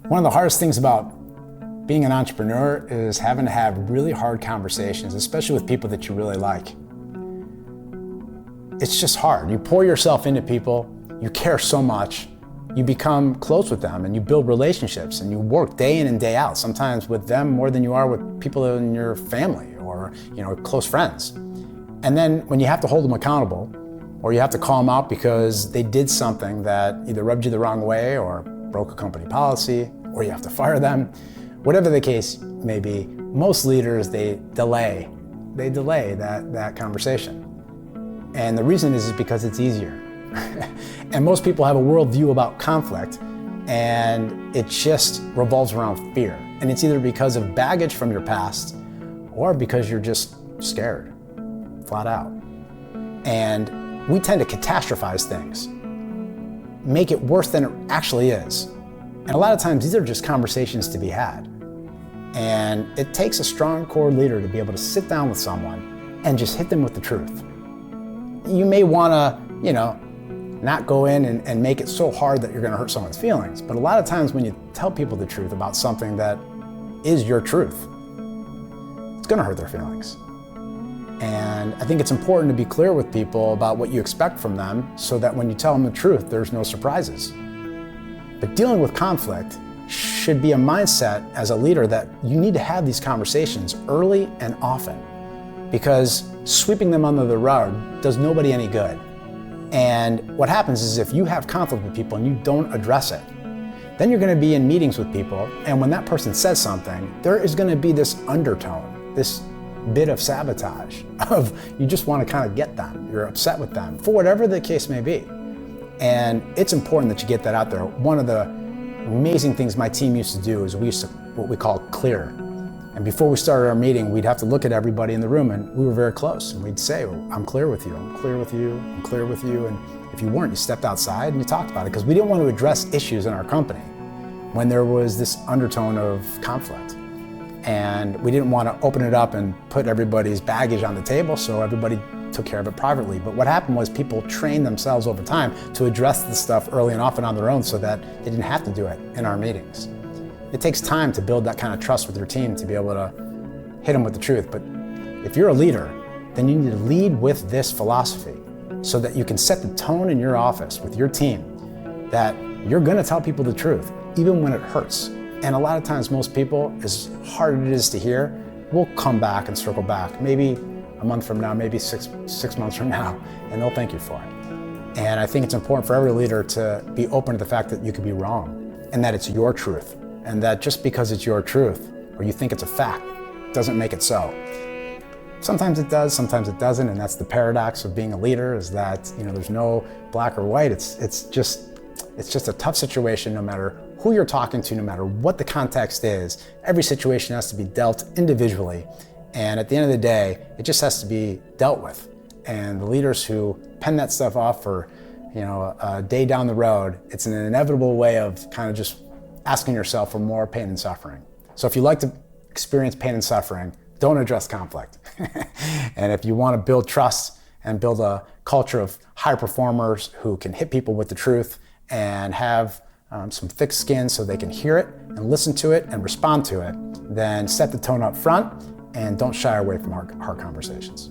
One of the hardest things about being an entrepreneur is having to have really hard conversations, especially with people that you really like. It's just hard. You pour yourself into people, you care so much, you become close with them and you build relationships and you work day in and day out, sometimes with them more than you are with people in your family or close friends. And then when you have to hold them accountable or you have to call them out because they did something that either rubbed you the wrong way or broke a company policy, or you have to fire them, whatever the case may be, most leaders, they delay that conversation. And the reason is because it's easier. And most people have a worldview about conflict, and it just revolves around fear. And it's either because of baggage from your past, or because you're just scared, flat out. And we tend to catastrophize things, make it worse than it actually is. And a lot of times these are just conversations to be had. And it takes a strong core leader to be able to sit down with someone and just hit them with the truth. You may want to, not go in and make it so hard that you're going to hurt someone's feelings. But a lot of times when you tell people the truth about something that is your truth, it's going to hurt their feelings. And I think it's important to be clear with people about what you expect from them so that when you tell them the truth, there's no surprises. But dealing with conflict should be a mindset as a leader that you need to have these conversations early and often, because sweeping them under the rug does nobody any good. And what happens is if you have conflict with people and you don't address it, then you're going to be in meetings with people, and when that person says something, there is going to be this undertone, this bit of sabotage of you just want to kind of get them, you're upset with them, for whatever the case may be. And it's important that you get that out there. One of the amazing things my team used to do is we used to what we call clear. And before we started our meeting, we'd have to look at everybody in the room, and we were very close. And we'd say, I'm clear with you, I'm clear with you, I'm clear with you. And if you weren't, you stepped outside and you talked about it, because we didn't want to address issues in our company when there was this undertone of conflict. And we didn't want to open it up and put everybody's baggage on the table, so everybody took care of it privately. But what happened was people trained themselves over time to address the stuff early and often on their own so that they didn't have to do it in our meetings. It takes time to build that kind of trust with your team to be able to hit them with the truth. But if you're a leader, then you need to lead with this philosophy so that you can set the tone in your office with your team that you're going to tell people the truth, even when it hurts. And a lot of times most people, as hard as it is to hear, will come back and circle back, maybe a month from now, maybe six months from now, and they'll thank you for it. And I think it's important for every leader to be open to the fact that you could be wrong and that it's your truth, and that just because it's your truth or you think it's a fact doesn't make it so. Sometimes it does, sometimes it doesn't, and that's the paradox of being a leader, is that there's no black or white. It's just a tough situation no matter who you're talking to, no matter what the context is. Every situation has to be dealt individually. And at the end of the day, it just has to be dealt with. And the leaders who pen that stuff off for a day down the road, it's an inevitable way of kind of just asking yourself for more pain and suffering. So if you like to experience pain and suffering, don't address conflict. And if you want to build trust and build a culture of high performers who can hit people with the truth and have some thick skin so they can hear it and listen to it and respond to it, then set the tone up front and don't shy away from hard conversations.